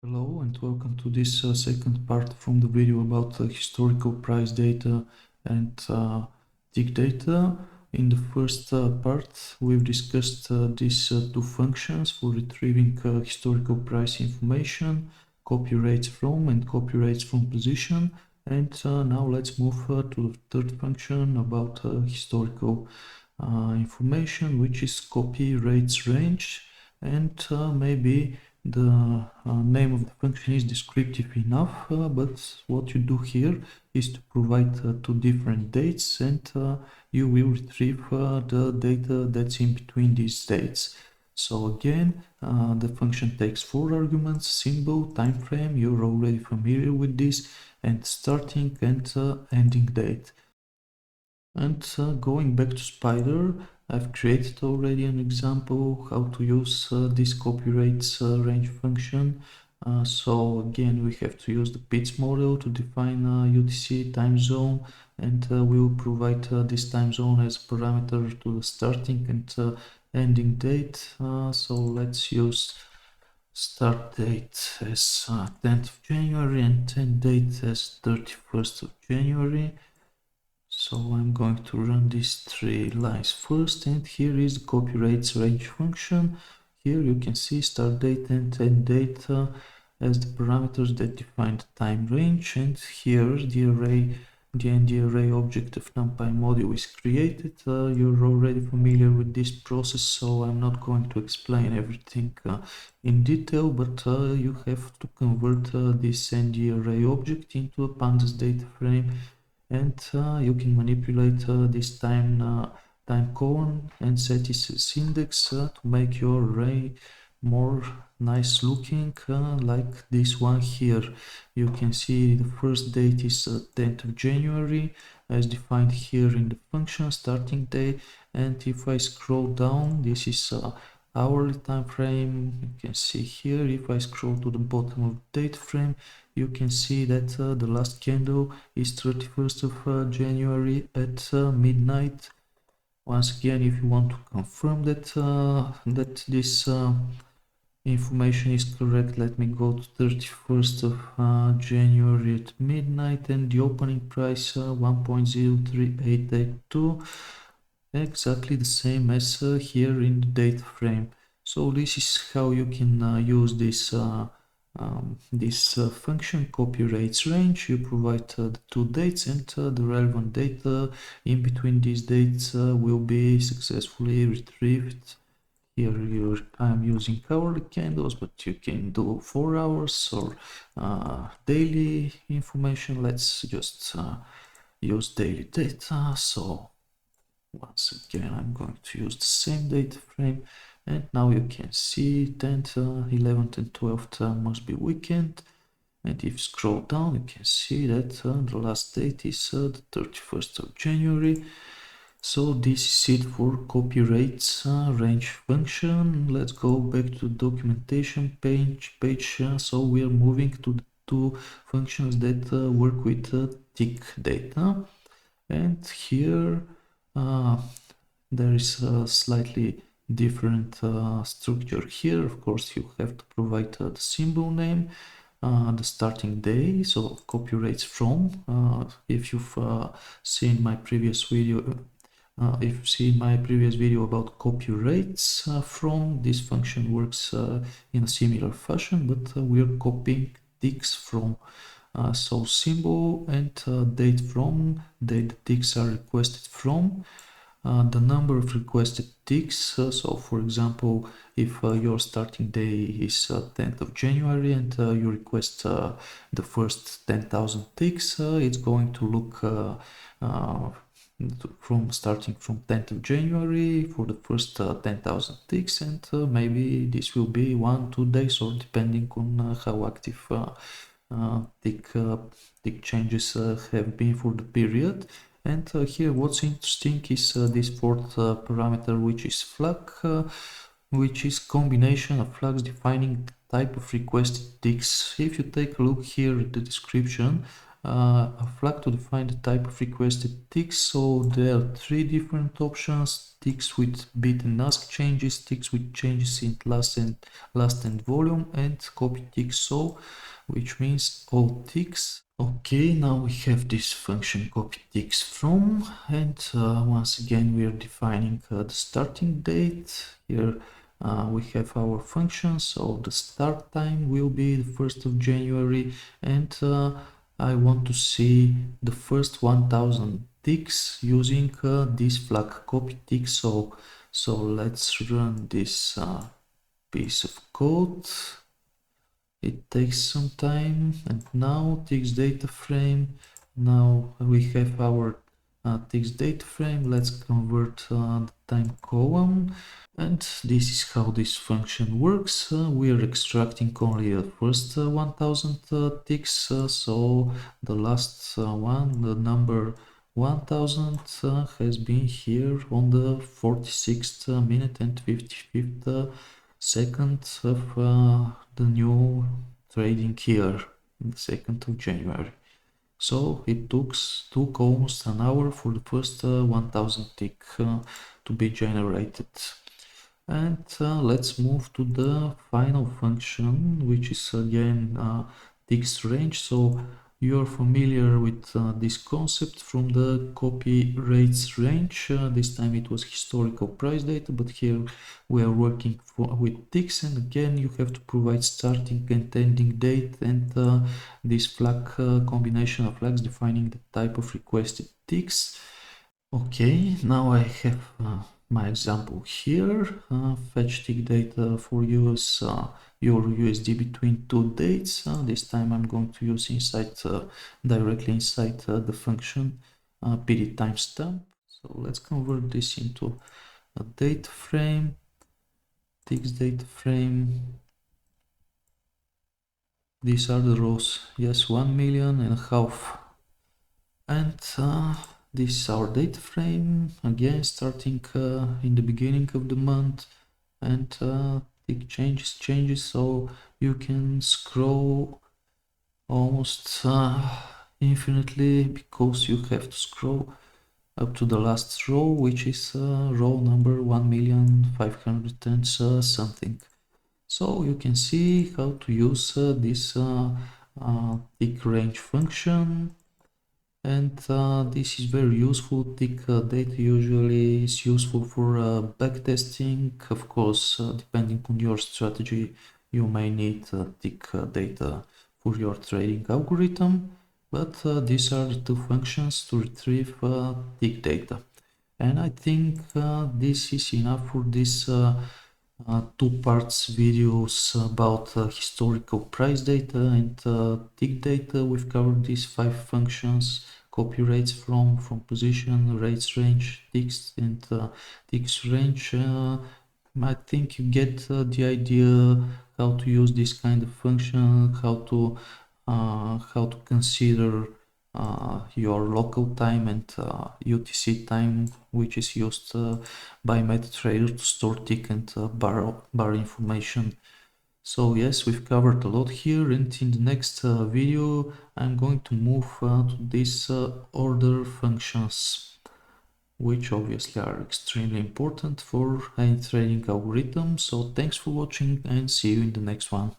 Hello and welcome to this second part from the video about historical price data and tick data. In the first part we've discussed these two functions for retrieving historical price information, copy rates from and copy rates from position, and now let's move to the third function about historical information, which is copy rates range. And maybe the name of the function is descriptive enough, but what you do here is to provide two different dates, and you will retrieve the data that's in between these dates. So again, the function takes four arguments: symbol, time frame, you're already familiar with this, and starting and ending date. And going back to Spider, I've created already an example how to use this copy rates range function. So again, we have to use the PITS model to define UTC time zone, and we will provide this time zone as a parameter to the starting and ending date. So let's use start date as 10th of January and end date as 31st of January. So I'm going to run these three lines first, and here is the copy rates range function. Here you can see start date and end date as the parameters that define the time range, and here the array object of NumPy module is created. You're already familiar with this process, so I'm not going to explain everything in detail, but you have to convert this array object into a pandas data frame, and you can manipulate this time column and set its index to make your array more nice looking, like this one here. You can see the first date is 10th of January as defined here in the function starting date, and if I scroll down, this is hourly time frame. You can see here, if I scroll to the bottom of the date frame, you can see that the last candle is 31st of January at midnight. Once again, if you want to confirm that that this information is correct, let me go to 31st of January at midnight, and the opening price 1.03882, exactly the same as here in the date frame. So this is how you can use this function copy rates range. You provide the two dates, and the relevant data in between these dates will be successfully retrieved. Here I'm using hourly candles, but you can do 4 hours or daily information. Let's just use daily data. So once again, I'm going to use the same data frame, and now you can see 10th, 11th and 12th must be weekend. And if you scroll down, you can see that the last date is the 31st of January. So this is it for copy rates range function. Let's go back to the documentation page. So we are moving to the two functions that work with tick data, and here there is a slightly different structure. Here, of course, you have to provide the symbol name, the starting day, so copy rates from. If you've seen my previous video, about copy rates from, this function works in a similar fashion, but we're copying ticks from. So symbol and date from, the ticks are requested from. The number of requested ticks, so for example, if your starting day is 10th of January and you request the first 10,000 ticks, it's going to look from starting from 10th of January for the first 10,000 ticks, and maybe this will be 1-2 days, or depending on how active tick changes have been for the period. And here what's interesting is this fourth parameter, which is flag, which is combination of flags defining the type of requested ticks. If you take a look here at the description, a flag to define the type of requested ticks. So there are three different options: ticks with bid and ask changes, ticks with changes in last and volume, and copy ticks so, which means all ticks. Okay, now we have this function copy ticks from, and once again we are defining the starting date. Here we have our function, so the start time will be the 1st of January, and I want to see the first 1000 ticks using this flag copy tick. So let's run this piece of code. It takes some time, and now ticks data frame. Now we have our ticks data frame. Let's convert the time column. And this is how this function works. We are extracting only the first 1000 ticks, so the last one, the number 1000, has been here on the 46th minute and 55th second of the new trading year, the 2nd of January. So it took almost an hour for the first 1000 tick to be generated. And let's move to the final function, which is again ticks range. So you're familiar with this concept from the copy rates range. This time it was historical price data, but here we are working with ticks, and again you have to provide starting and ending date, and this flag combination of flags defining the type of requested ticks. Okay, now I have my example here. Fetch tick data for use your USD between two dates. This time I'm going to use directly inside the function PD timestamp. So let's convert this into a data frame, ticks data frame. These are the rows. Yes, 1.5 million. And this is our data frame, again starting in the beginning of the month, and tick changes, so you can scroll almost infinitely, because you have to scroll up to the last row, which is row number 1.500.000 and something. So you can see how to use this tick range function. And this is very useful. Tick data usually is useful for backtesting. Of course, depending on your strategy, you may need tick data for your trading algorithm, but these are the two functions to retrieve tick data. And I think this is enough for this two parts videos about historical price data and tick data. We've covered these 5 functions: copy rates from position, rates range, ticks, and ticks range. I think you get the idea how to use this kind of function, how to consider your local time and UTC time, which is used by MetaTrader to store tick and bar information. So yes, we've covered a lot here, and in the next video I'm going to move to these order functions, which obviously are extremely important for any trading algorithm. So thanks for watching, and see you in the next one.